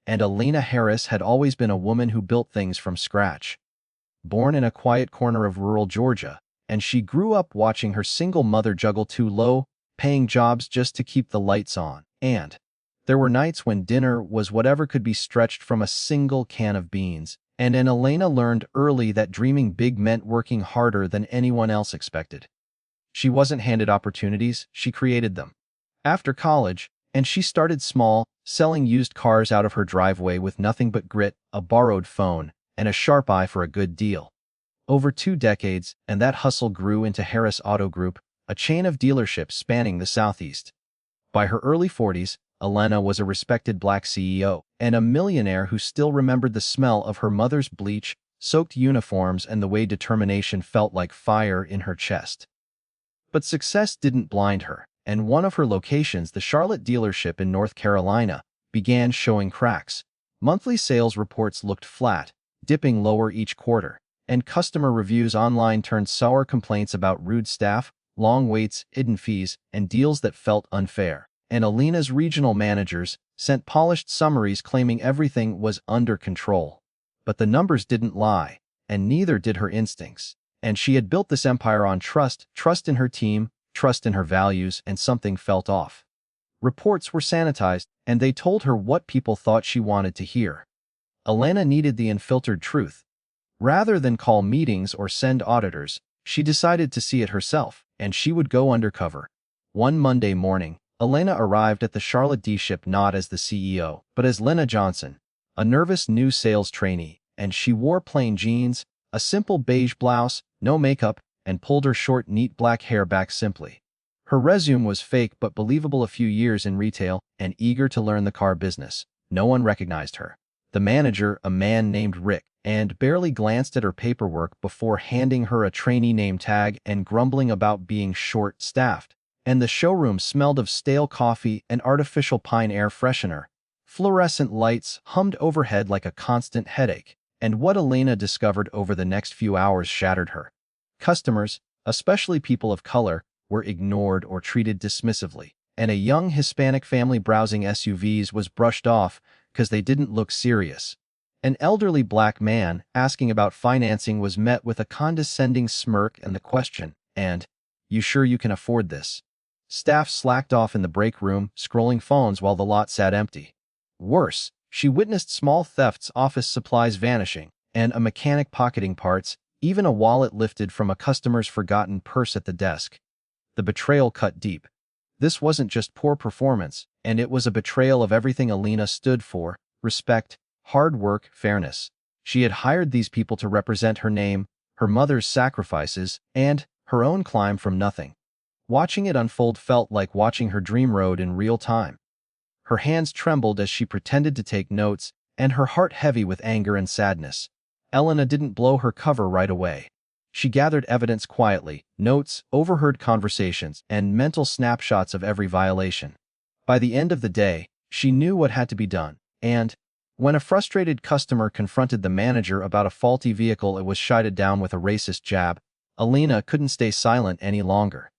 and Lena Harris had always been a woman who built things from scratch. Born in a quiet corner of rural Georgia, and she grew up watching her single mother juggle two low-paying jobs just to keep the lights on. And there were nights when dinner was whatever could be stretched from a single can of beans. And Elena learned early that dreaming big meant working harder than anyone else expected. She wasn't handed opportunities, she created them. After college, and she started small, selling used cars out of her driveway with nothing but grit, a borrowed phone, and a sharp eye for a good deal. Over 2 decades, and that hustle grew into Harris Auto Group, a chain of dealerships spanning the Southeast. By her early 40s, Lena was a respected Black CEO and a millionaire who still remembered the smell of her mother's bleach-soaked uniforms and the way determination felt like fire in her chest. But success didn't blind her, and one of her locations, the Charlotte dealership in North Carolina, began showing cracks. Monthly sales reports looked flat, dipping lower each quarter, and customer reviews online turned sour complaints about rude staff, long waits, hidden fees, and deals that felt unfair. And Lena's regional managers sent polished summaries claiming everything was under control. But the numbers didn't lie, and neither did her instincts. And she had built this empire on trust in her team, trust in her values, and something felt off. Reports were sanitized, and they told her what people thought she wanted to hear. Lena needed the unfiltered truth. Rather than call meetings or send auditors, she decided to see it herself, and she would go undercover. One Monday morning, Lena arrived at the Charlotte dealership not as the CEO, but as Lena Johnson, a nervous new sales trainee, and she wore plain jeans, a simple beige blouse, no makeup, and pulled her short, neat black hair back simply. Her resume was fake but believable: a few years in retail and eager to learn the car business. No one recognized her. The manager, a man named Rick, and barely glanced at her paperwork before handing her a trainee name tag and grumbling about being short-staffed. And the showroom smelled of stale coffee and artificial pine air freshener. Fluorescent lights hummed overhead like a constant headache. And what Lena discovered over the next few hours shattered her. Customers, especially people of color, were ignored or treated dismissively, and a young Hispanic family browsing SUVs was brushed off because they didn't look serious. An elderly Black man asking about financing was met with a condescending smirk and the question, "And, you sure you can afford this?" Staff slacked off in the break room, scrolling phones while the lot sat empty. Worse, she witnessed small thefts, office supplies vanishing, and a mechanic pocketing parts, even a wallet lifted from a customer's forgotten purse at the desk. The betrayal cut deep. This wasn't just poor performance, and it was a betrayal of everything Lena stood for: respect, hard work, fairness. She had hired these people to represent her name, her mother's sacrifices, and her own climb from nothing. Watching it unfold felt like watching her dream road in real time. Her hands trembled as she pretended to take notes, and her heart heavy with anger and sadness. Lena didn't blow her cover right away. She gathered evidence quietly: notes, overheard conversations, and mental snapshots of every violation. By the end of the day, she knew what had to be done, and when a frustrated customer confronted the manager about a faulty vehicle, it was shouted down with a racist jab. Lena couldn't stay silent any longer.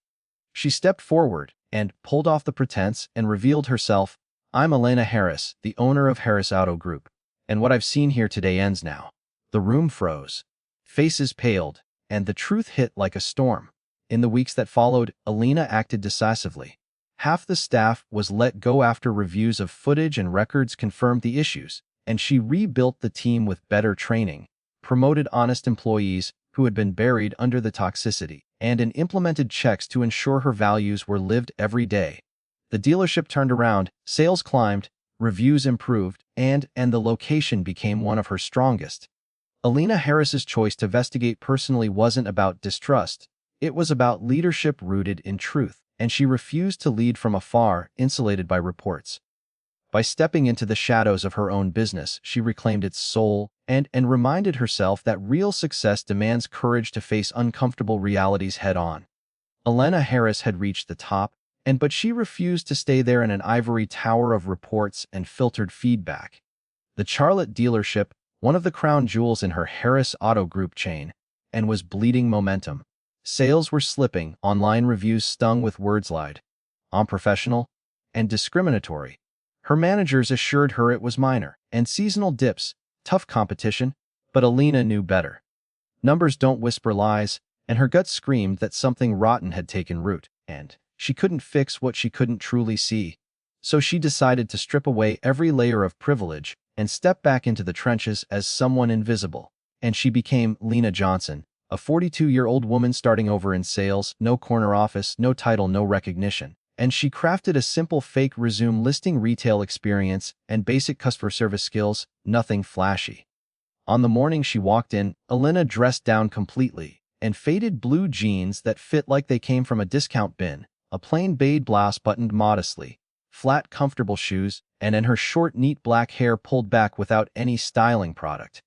She stepped forward and pulled off the pretense and revealed herself. "I'm Lena Harris, the owner of Harris Auto Group, and what I've seen here today ends now." The room froze. Faces paled, and the truth hit like a storm. In the weeks that followed, Lena acted decisively. Half the staff was let go after reviews of footage and records confirmed the issues, and she rebuilt the team with better training, promoted honest employees who had been buried under the toxicity, and implemented checks to ensure her values were lived every day. The dealership turned around, sales climbed, reviews improved, and the location became one of her strongest. Lena Harris's choice to investigate personally wasn't about distrust. It was about leadership rooted in truth, and she refused to lead from afar, insulated by reports. By stepping into the shadows of her own business, she reclaimed its soul and reminded herself that real success demands courage to face uncomfortable realities head-on. Lena Harris had reached the top, but she refused to stay there in an ivory tower of reports and filtered feedback. The Charlotte dealership, one of the crown jewels in her Harris Auto Group chain, was bleeding momentum. Sales were slipping, online reviews stung with words like unprofessional and discriminatory. Her managers assured her it was minor, and seasonal dips, tough competition, but Lena knew better. Numbers don't whisper lies, and her gut screamed that something rotten had taken root, and she couldn't fix what she couldn't truly see. So she decided to strip away every layer of privilege and step back into the trenches as someone invisible. And she became Lena Johnson, a 42-year-old woman starting over in sales, no corner office, no title, no recognition. And she crafted a simple fake resume listing retail experience and basic customer service skills, nothing flashy. On the morning she walked in, Lena dressed down completely, and faded blue jeans that fit like they came from a discount bin, a plain beige blouse buttoned modestly, flat comfortable shoes, and her short neat black hair pulled back without any styling product.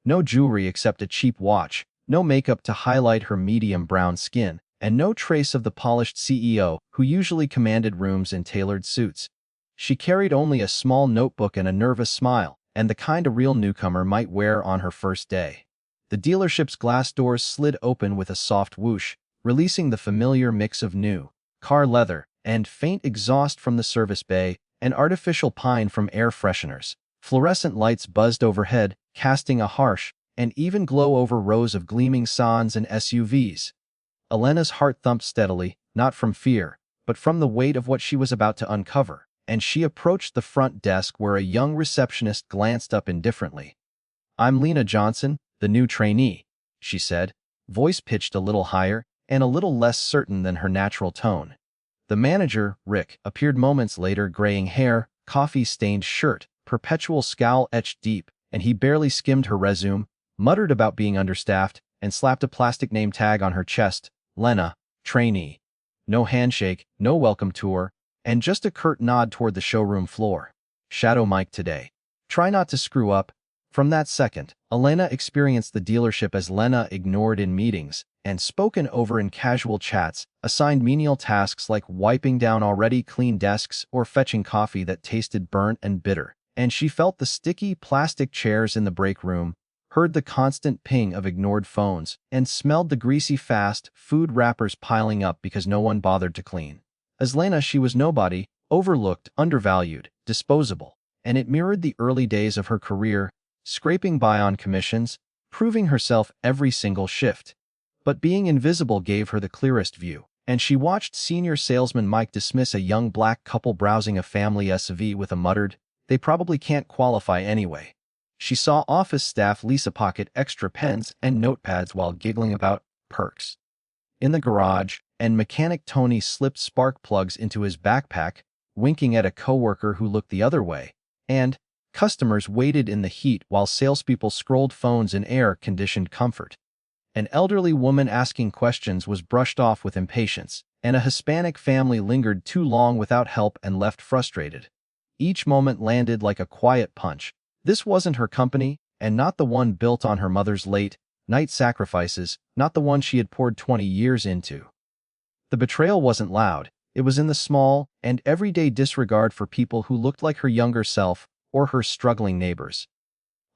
No jewelry except a cheap watch, no makeup to highlight her medium brown skin, and no trace of the polished CEO who usually commanded rooms in tailored suits. She carried only a small notebook and a nervous smile, and the kind a real newcomer might wear on her first day. The dealership's glass doors slid open with a soft whoosh, releasing the familiar mix of new car leather and faint exhaust from the service bay and artificial pine from air fresheners. Fluorescent lights buzzed overhead, casting a harsh and even glow over rows of gleaming Sans and SUVs. Lena's heart thumped steadily, not from fear, but from the weight of what she was about to uncover, and she approached the front desk where a young receptionist glanced up indifferently. "I'm Lena Johnson, the new trainee," she said, voice pitched a little higher and a little less certain than her natural tone. The manager, Rick, appeared moments later, graying hair, coffee-stained shirt, perpetual scowl etched deep, and he barely skimmed her resume, muttered about being understaffed, and slapped a plastic name tag on her chest, Lena, trainee. No handshake, no welcome tour, and just a curt nod toward the showroom floor. "Shadow Mike today. Try not to screw up." From that second, Lena experienced the dealership as Lena ignored in meetings and spoken over in casual chats, assigned menial tasks like wiping down already clean desks or fetching coffee that tasted burnt and bitter. And she felt the sticky plastic chairs in the break room, heard the constant ping of ignored phones, and smelled the greasy fast food wrappers piling up because no one bothered to clean. As Lena, she was nobody, overlooked, undervalued, disposable, and it mirrored the early days of her career, scraping by on commissions, proving herself every single shift. But being invisible gave her the clearest view, and she watched senior salesman Mike dismiss a young black couple browsing a family SUV with a muttered, "They probably can't qualify anyway." She saw office staff Lisa pocket extra pens and notepads while giggling about perks in the garage, and mechanic Tony slipped spark plugs into his backpack, winking at a coworker who looked the other way, and customers waited in the heat while salespeople scrolled phones in air-conditioned comfort. An elderly woman asking questions was brushed off with impatience, and a Hispanic family lingered too long without help and left frustrated. Each moment landed like a quiet punch. This wasn't her company, and not the one built on her mother's late-night sacrifices, not the one she had poured 20 years into. The betrayal wasn't loud. It was in the small and everyday disregard for people who looked like her younger self or her struggling neighbors.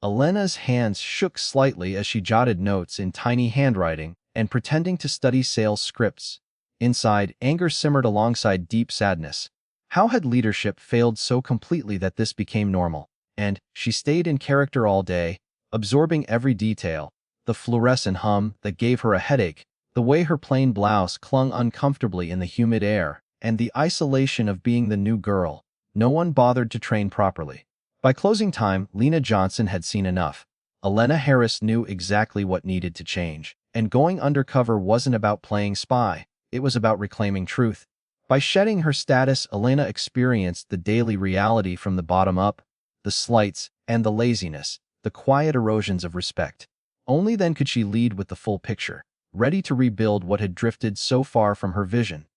Lena's hands shook slightly as she jotted notes in tiny handwriting and pretending to study sales scripts. Inside, anger simmered alongside deep sadness. How had leadership failed so completely that this became normal? And she stayed in character all day, absorbing every detail, the fluorescent hum that gave her a headache, the way her plain blouse clung uncomfortably in the humid air, and the isolation of being the new girl. No one bothered to train properly. By closing time, Lena Johnson had seen enough. Lena Harris knew exactly what needed to change, and going undercover wasn't about playing spy, it was about reclaiming truth. By shedding her status, Lena experienced the daily reality from the bottom up, the slights and the laziness, the quiet erosions of respect. Only then could she lead with the full picture, ready to rebuild what had drifted so far from her vision.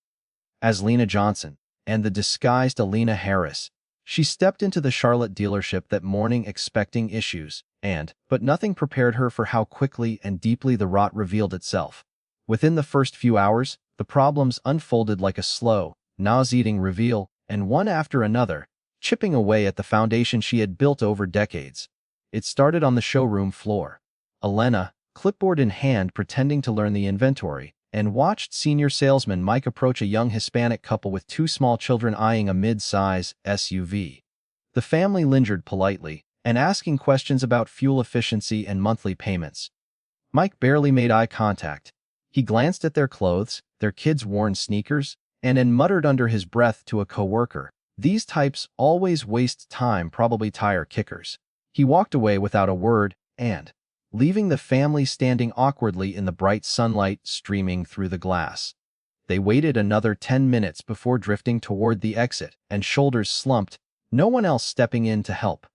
As Lena Johnson, and the disguised Lena Harris, she stepped into the Charlotte dealership that morning expecting issues, but nothing prepared her for how quickly and deeply the rot revealed itself. Within the first few hours, the problems unfolded like a slow, nauseating reveal, and one after another, chipping away at the foundation she had built over decades. It started on the showroom floor. Lena, clipboard in hand, pretending to learn the inventory, and watched senior salesman Mike approach a young Hispanic couple with two small children eyeing a mid-size SUV. The family lingered politely, and asking questions about fuel efficiency and monthly payments. Mike barely made eye contact. He glanced at their clothes, their kids' worn sneakers, and then muttered under his breath to a coworker, "These types always waste time, probably tire kickers." He walked away without a word, and, leaving the family standing awkwardly in the bright sunlight streaming through the glass. They waited another 10 minutes before drifting toward the exit, and shoulders slumped, no one else stepping in to help.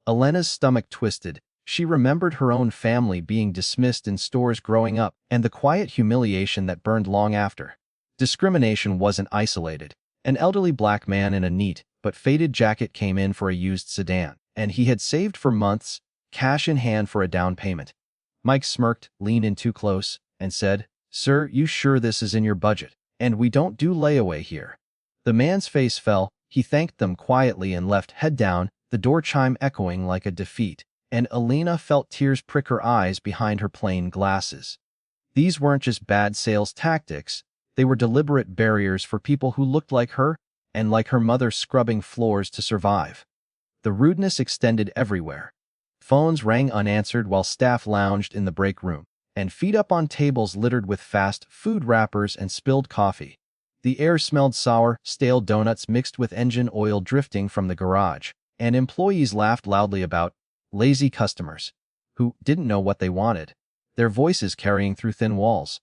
Elena's stomach twisted. She remembered her own family being dismissed in stores growing up, and the quiet humiliation that burned long after. Discrimination wasn't isolated. An elderly black man in a neat but faded jacket came in for a used sedan, and he had saved for months, cash in hand for a down payment. Mike smirked, leaned in too close, and said, "Sir, you sure this is in your budget? And we don't do layaway here." The man's face fell. He thanked them quietly and left, head down, the door chime echoing like a defeat, and Lena felt tears prick her eyes behind her plain glasses. These weren't just bad sales tactics, they were deliberate barriers for people who looked like her, and like her mother scrubbing floors to survive. The rudeness extended everywhere. Phones rang unanswered while staff lounged in the break room, and feet up on tables littered with fast food wrappers and spilled coffee. The air smelled sour, stale donuts mixed with engine oil drifting from the garage, and employees laughed loudly about lazy customers who didn't know what they wanted, their voices carrying through thin walls.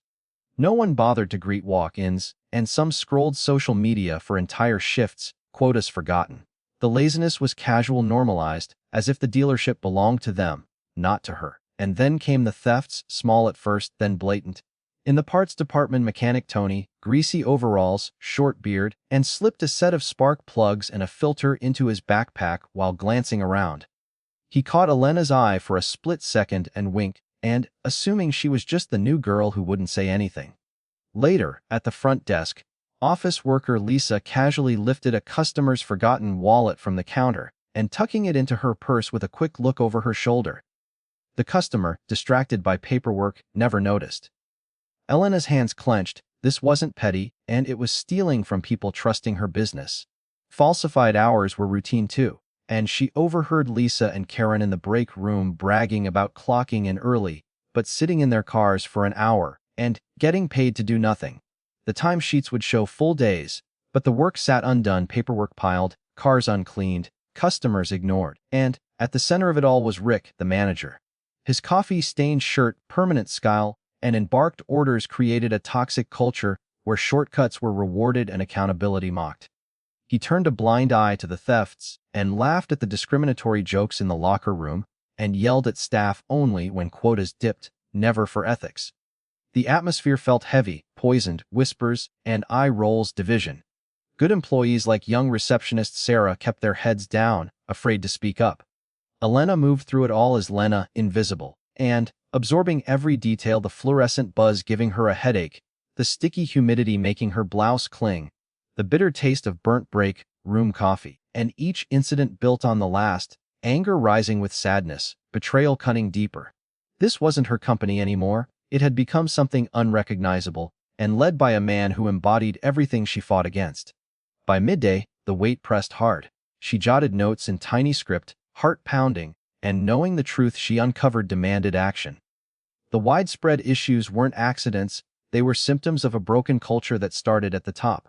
No one bothered to greet walk-ins, and some scrolled social media for entire shifts, quotas forgotten. The laziness was casual, normalized, as if the dealership belonged to them, not to her. And then came the thefts, small at first, then blatant. In the parts department, mechanic Tony, greasy overalls, short beard, and slipped a set of spark plugs and a filter into his backpack while glancing around. He caught Elena's eye for a split second and winked, and, assuming she was just the new girl who wouldn't say anything. Later, at the front desk, office worker Lisa casually lifted a customer's forgotten wallet from the counter and tucking it into her purse with a quick look over her shoulder. The customer, distracted by paperwork, never noticed. Elena's hands clenched. This wasn't petty, and it was stealing from people trusting her business. Falsified hours were routine too, and she overheard Lisa and Karen in the break room bragging about clocking in early, but sitting in their cars for an hour, and getting paid to do nothing. The timesheets would show full days, but the work sat undone, paperwork piled, cars uncleaned, customers ignored, and, at the center of it all was Rick, the manager. His coffee-stained shirt, permanent scowl, and embarked orders created a toxic culture where shortcuts were rewarded and accountability mocked. He turned a blind eye to the thefts and laughed at the discriminatory jokes in the locker room and yelled at staff only when quotas dipped, never for ethics. The atmosphere felt heavy, poisoned, whispers, and eye rolls division. Good employees like young receptionist Sarah kept their heads down, afraid to speak up. Elena moved through it all as Lena, invisible, and, absorbing every detail, the fluorescent buzz giving her a headache, the sticky humidity making her blouse cling, the bitter taste of burnt break room coffee, and each incident built on the last, anger rising with sadness, betrayal cutting deeper. This wasn't her company anymore. It had become something unrecognizable, and led by a man who embodied everything she fought against. By midday, the weight pressed hard. She jotted notes in tiny script, heart pounding, and knowing the truth she uncovered demanded action. The widespread issues weren't accidents, they were symptoms of a broken culture that started at the top.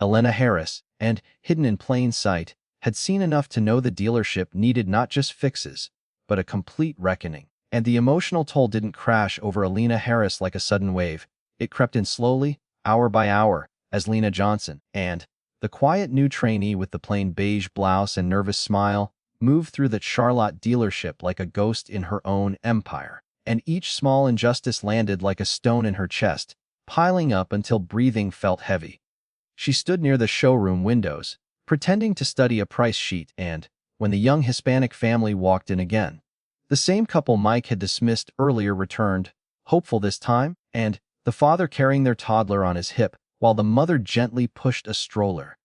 Elena Harris, and, hidden in plain sight, had seen enough to know the dealership needed not just fixes, but a complete reckoning. And the emotional toll didn't crash over Lena Harris like a sudden wave. It crept in slowly, hour by hour, as Lena Johnson, and the quiet new trainee with the plain beige blouse and nervous smile, moved through the Charlotte dealership like a ghost in her own empire. And each small injustice landed like a stone in her chest, piling up until breathing felt heavy. She stood near the showroom windows, pretending to study a price sheet, and, when the young Hispanic family walked in again, the same couple Mike had dismissed earlier returned, hopeful this time, and, the father carrying their toddler on his hip, while the mother gently pushed a stroller.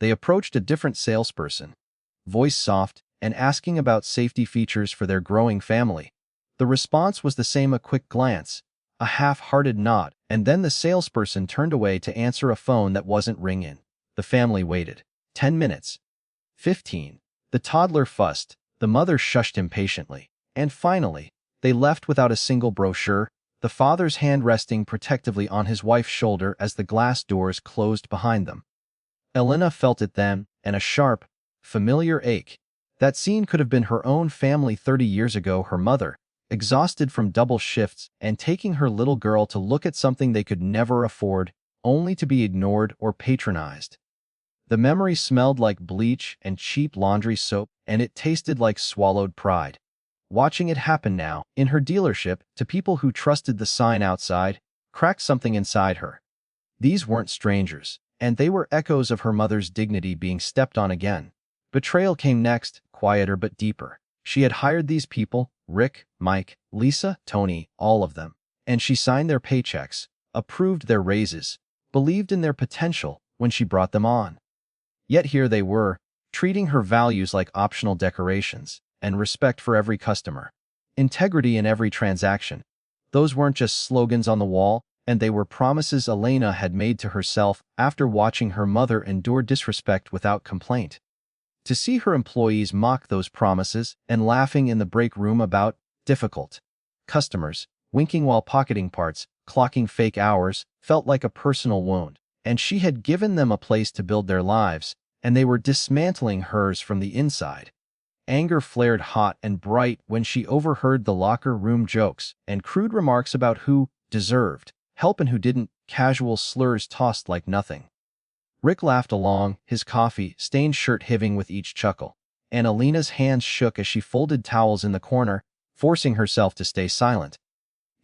They approached a different salesperson, voice soft, and asking about safety features for their growing family. The response was the same: a quick glance, a half-hearted nod, and then the salesperson turned away to answer a phone that wasn't ringing. The family waited. 10 minutes. 15. The toddler fussed, the mother shushed impatiently, and finally, they left without a single brochure, the father's hand resting protectively on his wife's shoulder as the glass doors closed behind them. Elena felt it then, and a sharp, familiar ache. That scene could have been her own family 30 years ago, her mother, exhausted from double shifts and taking her little girl to look at something they could never afford, only to be ignored or patronized. The memory smelled like bleach and cheap laundry soap, and it tasted like swallowed pride. Watching it happen now, in her dealership, to people who trusted the sign outside, cracked something inside her. These weren't strangers, and they were echoes of her mother's dignity being stepped on again. Betrayal came next, quieter but deeper. She had hired these people, Rick, Mike, Lisa, Tony, all of them, and she signed their paychecks, approved their raises, believed in their potential when she brought them on. Yet here they were, treating her values like optional decorations, and respect for every customer, integrity in every transaction. Those weren't just slogans on the wall, and they were promises Elena had made to herself after watching her mother endure disrespect without complaint. To see her employees mock those promises and laughing in the break room about difficult customers, winking while pocketing parts, clocking fake hours, felt like a personal wound, and she had given them a place to build their lives, and they were dismantling hers from the inside. Anger flared hot and bright when she overheard the locker room jokes and crude remarks about who deserved help and who didn't, casual slurs tossed like nothing. Rick laughed along, his coffee-stained shirt heaving with each chuckle, and Elena's hands shook as she folded towels in the corner, forcing herself to stay silent.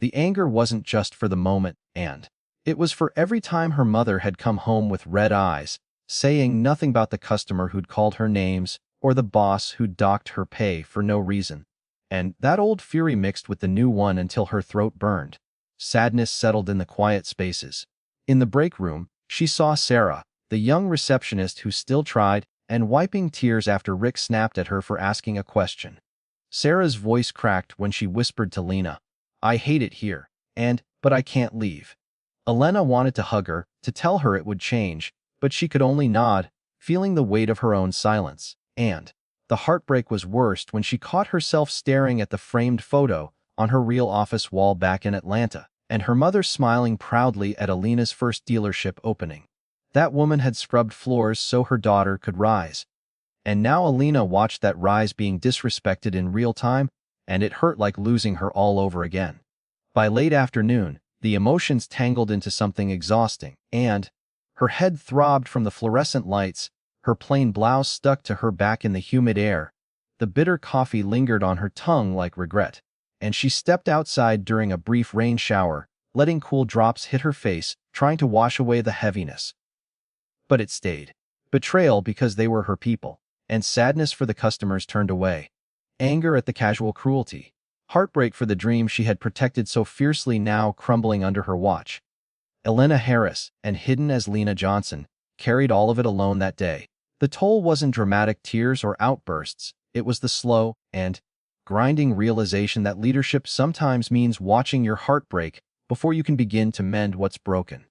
The anger wasn't just for the moment, and it was for every time her mother had come home with red eyes, saying nothing about the customer who'd called her names or the boss who'd docked her pay for no reason. And that old fury mixed with the new one until her throat burned. Sadness settled in the quiet spaces. In the break room, she saw Sarah, the young receptionist who still tried, and wiping tears after Rick snapped at her for asking a question. Sarah's voice cracked when she whispered to Lena, "I hate it here, but I can't leave." Elena wanted to hug her, to tell her it would change, but she could only nod, feeling the weight of her own silence. And the heartbreak was worst when she caught herself staring at the framed photo on her real office wall back in Atlanta, and her mother smiling proudly at Elena's first dealership opening. That woman had scrubbed floors so her daughter could rise. And now Elena watched that rise being disrespected in real time, and it hurt like losing her all over again. By late afternoon, the emotions tangled into something exhausting, and her head throbbed from the fluorescent lights, her plain blouse stuck to her back in the humid air. The bitter coffee lingered on her tongue like regret, and she stepped outside during a brief rain shower, letting cool drops hit her face, trying to wash away the heaviness. But it stayed. Betrayal because they were her people, and sadness for the customers turned away. Anger at the casual cruelty. Heartbreak for the dream she had protected so fiercely now crumbling under her watch. Elena Harris, and hidden as Lena Johnson, carried all of it alone that day. The toll wasn't dramatic tears or outbursts, it was the slow and grinding realization that leadership sometimes means watching your heart break before you can begin to mend what's broken.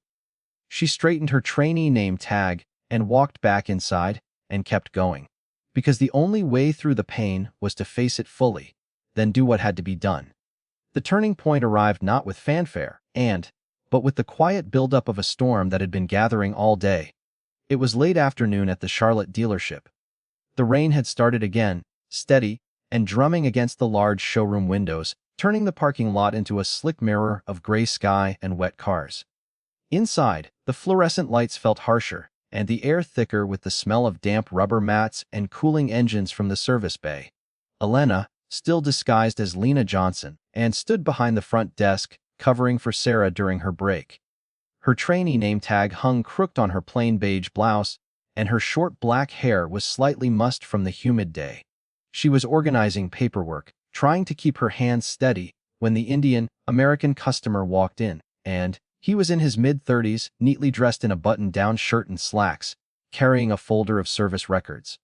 She straightened her trainee name tag and walked back inside and kept going. Because the only way through the pain was to face it fully, then do what had to be done. The turning point arrived not with fanfare, but with the quiet buildup of a storm that had been gathering all day. It was late afternoon at the Charlotte dealership. The rain had started again, steady, and drumming against the large showroom windows, turning the parking lot into a slick mirror of gray sky and wet cars. Inside, the fluorescent lights felt harsher, and the air thicker with the smell of damp rubber mats and cooling engines from the service bay. Elena, still disguised as Lena Johnson, and stood behind the front desk, covering for Sarah during her break. Her trainee name tag hung crooked on her plain beige blouse, and her short black hair was slightly mussed from the humid day. She was organizing paperwork, trying to keep her hands steady, when the Indian-American customer walked in, and he was in his mid-30s, neatly dressed in a button-down shirt and slacks, carrying a folder of service records.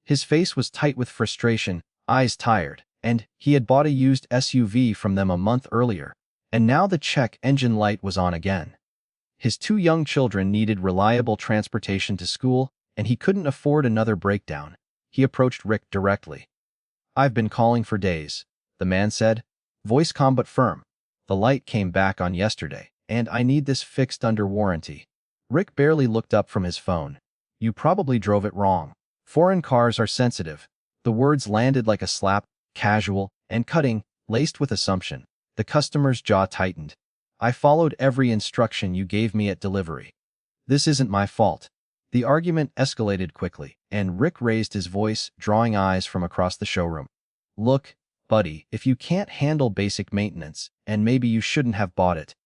His face was tight with frustration, eyes tired, and he had bought a used SUV from them a month earlier, and now the check engine light was on again. His 2 young children needed reliable transportation to school, and he couldn't afford another breakdown. He approached Rick directly. "I've been calling for days," the man said, voice calm but firm. "The light came back on yesterday, and I need this fixed under warranty." Rick barely looked up from his phone. "You probably drove it wrong. Foreign cars are sensitive." The words landed like a slap, casual and cutting, laced with assumption. The customer's jaw tightened. "I followed every instruction you gave me at delivery. This isn't my fault." The argument escalated quickly, and Rick raised his voice, drawing eyes from across the showroom. "Look, buddy, if you can't handle basic maintenance, and maybe you shouldn't have bought it."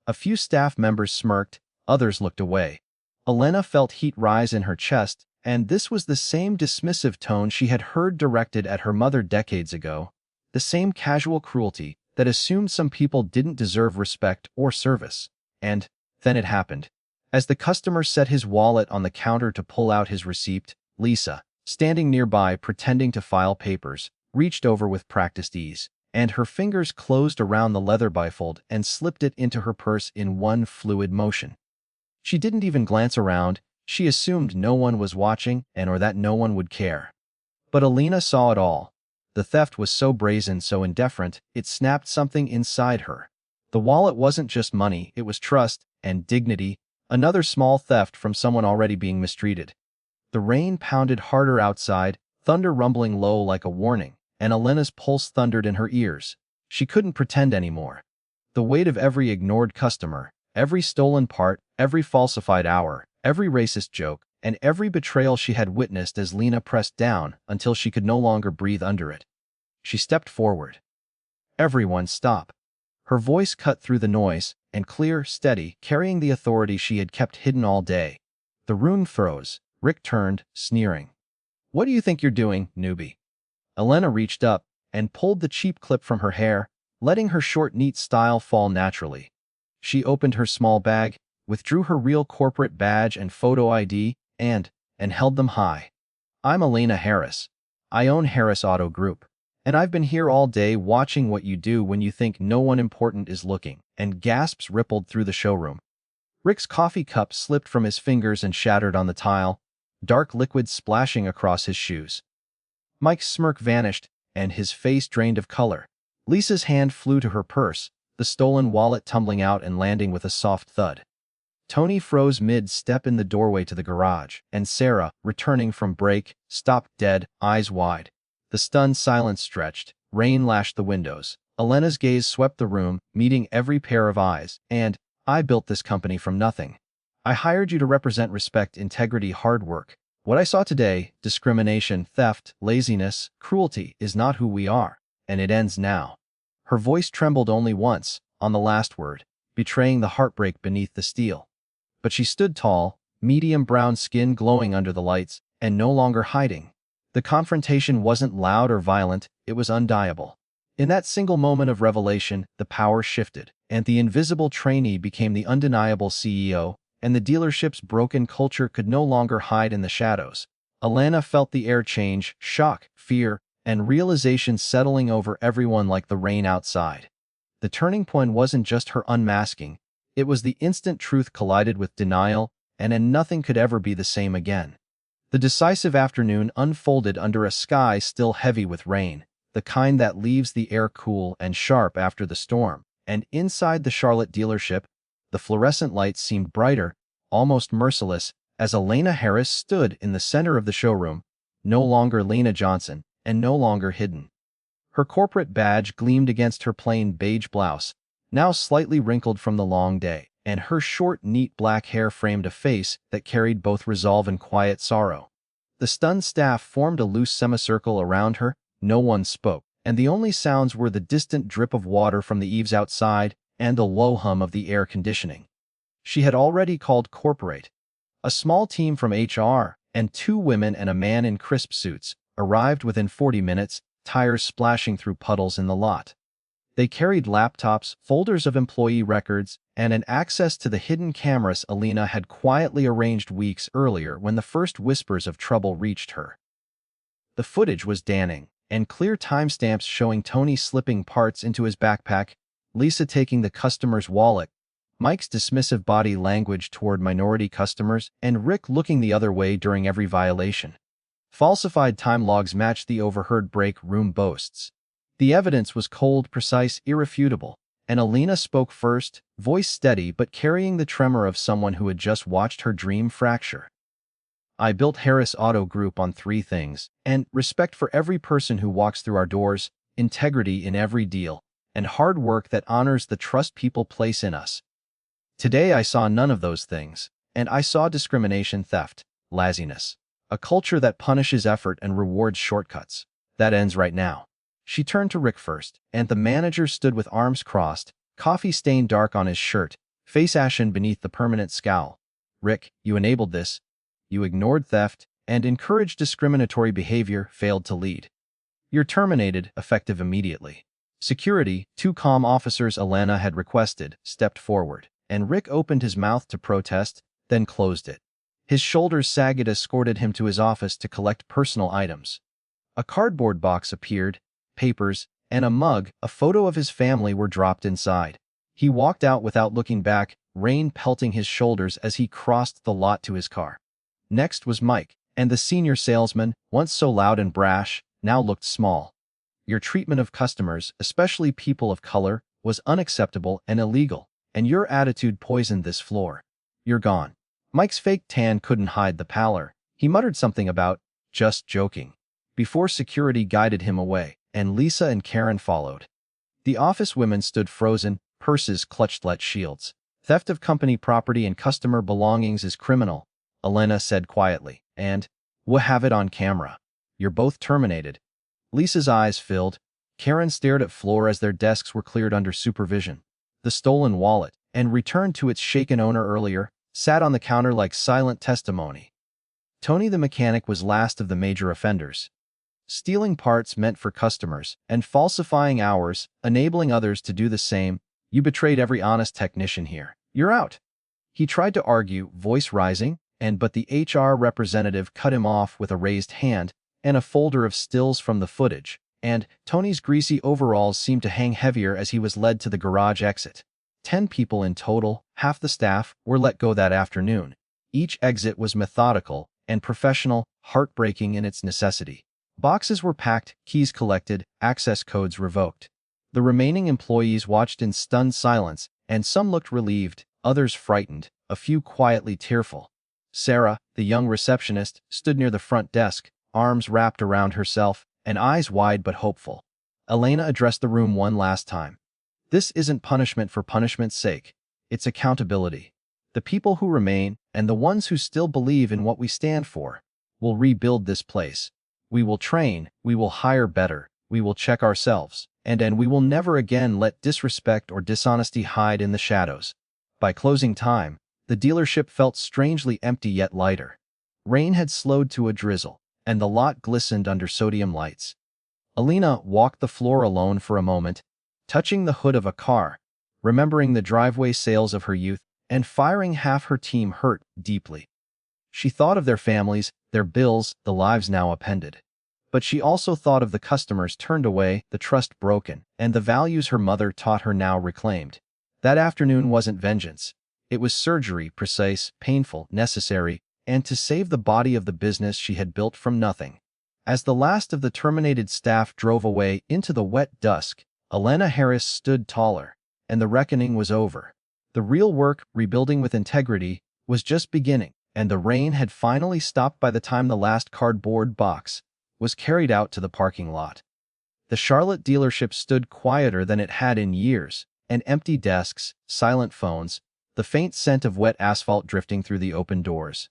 A few staff members smirked, others looked away. Lena felt heat rise in her chest, and this was the same dismissive tone she had heard directed at her mother decades ago, the same casual cruelty that assumed some people didn't deserve respect or service. And then it happened. As the customer set his wallet on the counter to pull out his receipt, Lisa, standing nearby pretending to file papers, reached over with practiced ease, and her fingers closed around the leather bifold and slipped it into her purse in one fluid motion. She didn't even glance around. She assumed no one was watching or that no one would care. But Lena saw it all. The theft was so brazen, so indifferent, it snapped something inside her. The wallet wasn't just money, it was trust and dignity, another small theft from someone already being mistreated. The rain pounded harder outside, thunder rumbling low like a warning, and Elena's pulse thundered in her ears. She couldn't pretend anymore. The weight of every ignored customer, every stolen part, every falsified hour, every racist joke, and every betrayal she had witnessed as Lena pressed down until she could no longer breathe under it. She stepped forward. "Everyone stop." Her voice cut through the noise, and clear, steady, carrying the authority she had kept hidden all day. The room froze. Rick turned, sneering. "What do you think you're doing, newbie?" Lena reached up and pulled the cheap clip from her hair, letting her short, neat style fall naturally. She opened her small bag, withdrew her real corporate badge and photo ID, and held them high. "I'm Lena Harris. I own Harris Auto Group, and I've been here all day watching what you do when you think no one important is looking," and gasps rippled through the showroom. Rick's coffee cup slipped from his fingers and shattered on the tile, dark liquid splashing across his shoes. Mike's smirk vanished, and his face drained of color. Lisa's hand flew to her purse, the stolen wallet tumbling out and landing with a soft thud. Tony froze mid-step in the doorway to the garage, and Sarah, returning from break, stopped dead, eyes wide. The stunned silence stretched, rain lashed the windows. Elena's gaze swept the room, meeting every pair of eyes, and, "I built this company from nothing. I hired you to represent respect, integrity, hard work. What I saw today, discrimination, theft, laziness, cruelty, is not who we are, and it ends now." Her voice trembled only once, on the last word, betraying the heartbreak beneath the steel. But she stood tall, medium brown skin glowing under the lights, and no longer hiding. The confrontation wasn't loud or violent, it was undeniable. In that single moment of revelation, the power shifted, and the invisible trainee became the undeniable CEO, and the dealership's broken culture could no longer hide in the shadows. Lena felt the air change, shock, fear, and realization settling over everyone like the rain outside. The turning point wasn't just her unmasking, it was the instant truth collided with denial, and nothing could ever be the same again. The decisive afternoon unfolded under a sky still heavy with rain, the kind that leaves the air cool and sharp after the storm, and inside the Charlotte dealership, the fluorescent lights seemed brighter, almost merciless, as Lena Harris stood in the center of the showroom, no longer Lena Johnson, and no longer hidden. Her corporate badge gleamed against her plain beige blouse, now slightly wrinkled from the long day, and her short, neat black hair framed a face that carried both resolve and quiet sorrow. The stunned staff formed a loose semicircle around her, no one spoke, and the only sounds were the distant drip of water from the eaves outside and the low hum of the air conditioning. She had already called corporate. A small team from HR, and 2 women and a man in crisp suits, arrived within 40 minutes, tires splashing through puddles in the lot. They carried laptops, folders of employee records, and an access to the hidden cameras Lena had quietly arranged weeks earlier when the first whispers of trouble reached her. The footage was damning, and clear timestamps showing Tony slipping parts into his backpack, Lisa taking the customer's wallet, Mike's dismissive body language toward minority customers, and Rick looking the other way during every violation. Falsified time logs matched the overheard break room boasts. The evidence was cold, precise, irrefutable, and Lena spoke first, voice steady but carrying the tremor of someone who had just watched her dream fracture. I built Harris Auto Group on three things, and respect for every person who walks through our doors, integrity in every deal, and hard work that honors the trust people place in us. Today I saw none of those things, and I saw discrimination, theft, laziness, a culture that punishes effort and rewards shortcuts. That ends right now. She turned to Rick first, and the manager stood with arms crossed, coffee stained dark on his shirt, face ashen beneath the permanent scowl. Rick, you enabled this. You ignored theft and encouraged discriminatory behavior, failed to lead. You're terminated, effective immediately. Security, two calm officers Lena had requested, stepped forward, and Rick opened his mouth to protest, then closed it. His shoulders sagged, escorted him to his office to collect personal items. A cardboard box appeared, papers, and a mug, a photo of his family were dropped inside. He walked out without looking back, rain pelting his shoulders as he crossed the lot to his car. Next was Mike, and the senior salesman, once so loud and brash, now looked small. Your treatment of customers, especially people of color, was unacceptable and illegal, and your attitude poisoned this floor. You're gone. Mike's fake tan couldn't hide the pallor. He muttered something about, just joking, before security guided him away, and Lisa and Karen followed. The office women stood frozen, purses clutched like shields. Theft of company property and customer belongings is criminal, Lena said quietly, and we'll have it on camera. You're both terminated. Lisa's eyes filled. Karen stared at floor as their desks were cleared under supervision. The stolen wallet, and returned to its shaken owner earlier, sat on the counter like silent testimony. Tony the mechanic was last of the major offenders. Stealing parts meant for customers, and falsifying hours, enabling others to do the same. You betrayed every honest technician here. You're out. He tried to argue, voice rising, but the HR representative cut him off with a raised hand and a folder of stills from the footage, and Tony's greasy overalls seemed to hang heavier as he was led to the garage exit. 10 people in total, half the staff, were let go that afternoon. Each exit was methodical and professional, heartbreaking in its necessity. Boxes were packed, keys collected, access codes revoked. The remaining employees watched in stunned silence, and some looked relieved, others frightened, a few quietly tearful. Sarah, the young receptionist, stood near the front desk, arms wrapped around herself, and eyes wide but hopeful. Lena addressed the room one last time. This isn't punishment for punishment's sake. It's accountability. The people who remain, and the ones who still believe in what we stand for, will rebuild this place. We will train, we will hire better, we will check ourselves, and we will never again let disrespect or dishonesty hide in the shadows. By closing time, the dealership felt strangely empty yet lighter. Rain had slowed to a drizzle, and the lot glistened under sodium lights. Lena walked the floor alone for a moment, touching the hood of a car, remembering the driveway sales of her youth, and firing half her team hurt deeply. She thought of their families, their bills, the lives now appended. But she also thought of the customers turned away, the trust broken, and the values her mother taught her now reclaimed. That afternoon wasn't vengeance. It was surgery, precise, painful, necessary, and to save the body of the business she had built from nothing. As the last of the terminated staff drove away into the wet dusk, Lena Harris stood taller, and the reckoning was over. The real work, rebuilding with integrity, was just beginning, and the rain had finally stopped by the time the last cardboard box was carried out to the parking lot. The Charlotte dealership stood quieter than it had in years, and empty desks, silent phones, the faint scent of wet asphalt drifting through the open doors.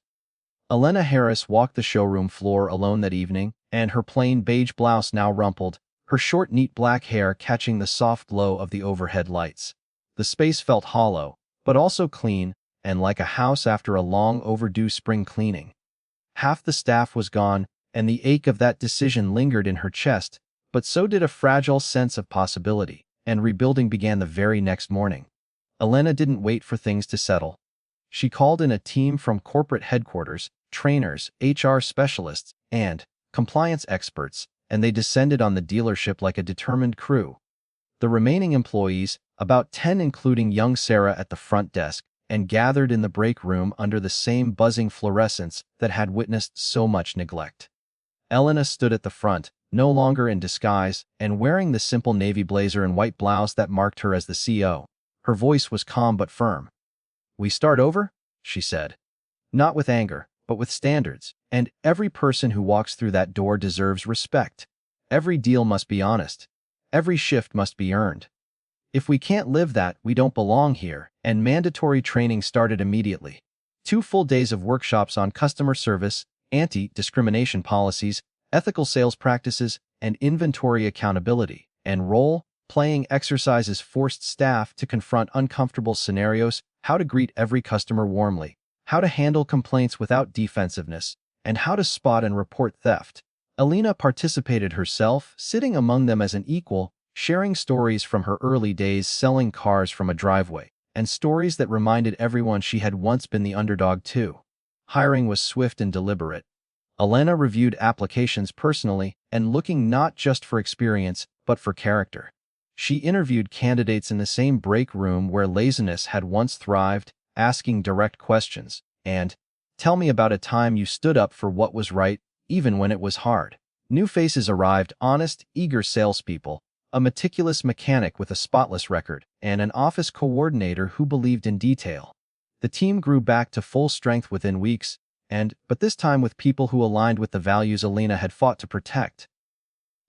Lena Harris walked the showroom floor alone that evening, and her plain beige blouse now rumpled, her short neat black hair catching the soft glow of the overhead lights. The space felt hollow, but also clean, and like a house after a long overdue spring cleaning. Half the staff was gone, and the ache of that decision lingered in her chest, but so did a fragile sense of possibility, and rebuilding began the very next morning. Lena didn't wait for things to settle. She called in a team from corporate headquarters, trainers, HR specialists, and compliance experts, and they descended on the dealership like a determined crew. The remaining employees, about 10 including young Sarah at the front desk, and gathered in the break room under the same buzzing fluorescence that had witnessed so much neglect. Elena stood at the front, no longer in disguise, and wearing the simple navy blazer and white blouse that marked her as the CEO. Her voice was calm but firm. "We start over?" she said. "Not with anger, but with standards, and every person who walks through that door deserves respect. Every deal must be honest. Every shift must be earned. If we can't live that, we don't belong here," and mandatory training started immediately. 2 full days of workshops on customer service, anti-discrimination policies, ethical sales practices, and inventory accountability, and role-playing exercises forced staff to confront uncomfortable scenarios, how to greet every customer warmly, how to handle complaints without defensiveness, and how to spot and report theft. Lena participated herself, sitting among them as an equal, sharing stories from her early days selling cars from a driveway, and stories that reminded everyone she had once been the underdog too. Hiring was swift and deliberate. Lena reviewed applications personally and looking not just for experience, but for character. She interviewed candidates in the same break room where laziness had once thrived, asking direct questions, and, "Tell me about a time you stood up for what was right, even when it was hard." New faces arrived, honest, eager salespeople, a meticulous mechanic with a spotless record, and an office coordinator who believed in detail. The team grew back to full strength within weeks, but this time with people who aligned with the values Lena had fought to protect.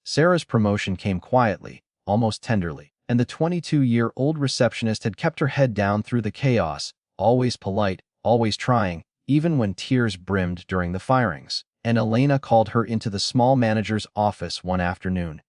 Sarah's promotion came quietly, almost tenderly, and the 22-year-old receptionist had kept her head down through the chaos, always polite, always trying, even when tears brimmed during the firings. And Lena called her into the small manager's office one afternoon.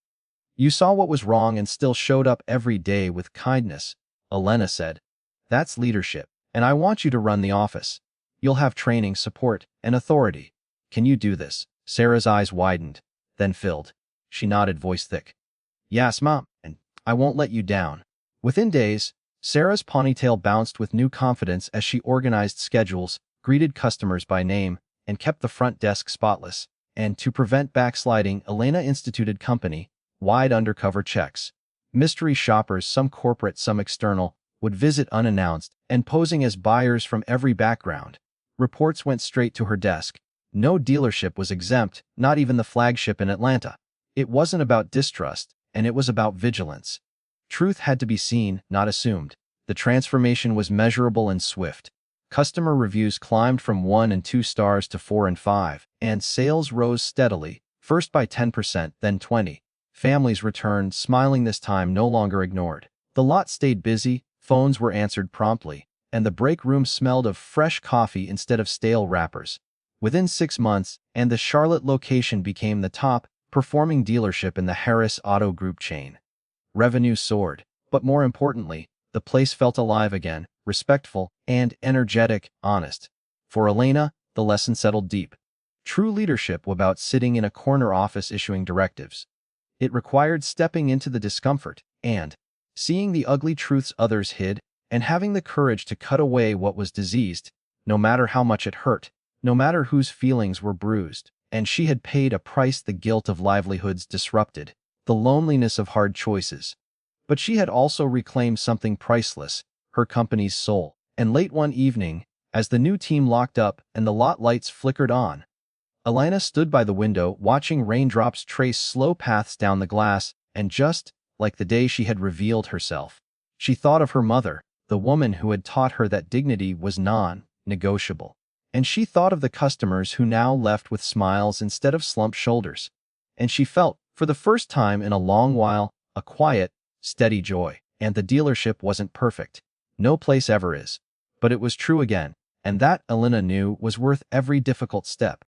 "You saw what was wrong and still showed up every day with kindness," Lena said. "That's leadership, and I want you to run the office. You'll have training, support, and authority. Can you do this?" Sarah's eyes widened, then filled. She nodded, voice thick. "Yes, Mom, and I won't let you down." Within days, Sarah's ponytail bounced with new confidence as she organized schedules, greeted customers by name, and kept the front desk spotless. And to prevent backsliding, Lena instituted company-wide undercover checks. Mystery shoppers, some corporate, some external, would visit unannounced and posing as buyers from every background. Reports went straight to her desk. No dealership was exempt, not even the flagship in Atlanta. It wasn't about distrust, and it was about vigilance. Truth had to be seen, not assumed. The transformation was measurable and swift. Customer reviews climbed from 1 and 2 stars to 4 and 5, and sales rose steadily, first by 10%, then 20%. Families returned, smiling this time, no longer ignored. The lot stayed busy, phones were answered promptly, and the break room smelled of fresh coffee instead of stale wrappers. Within 6 months, and the Charlotte location became the top-performing dealership in the Harris Auto Group chain. Revenue soared, but more importantly, the place felt alive again, respectful, and energetic, honest. For Lena, the lesson settled deep. True leadership was about sitting in a corner office issuing directives. It required stepping into the discomfort and seeing the ugly truths others hid, and having the courage to cut away what was diseased, no matter how much it hurt, no matter whose feelings were bruised. And she had paid a price: the guilt of livelihoods disrupted, the loneliness of hard choices. But she had also reclaimed something priceless, her company's soul. And late one evening, as the new team locked up and the lot lights flickered on, Lena stood by the window watching raindrops trace slow paths down the glass, and just like the day she had revealed herself, she thought of her mother, the woman who had taught her that dignity was non-negotiable. And she thought of the customers who now left with smiles instead of slumped shoulders. And she felt, for the first time in a long while, a quiet, steady joy. And the dealership wasn't perfect. No place ever is. But it was true again, and that, Lena knew, was worth every difficult step.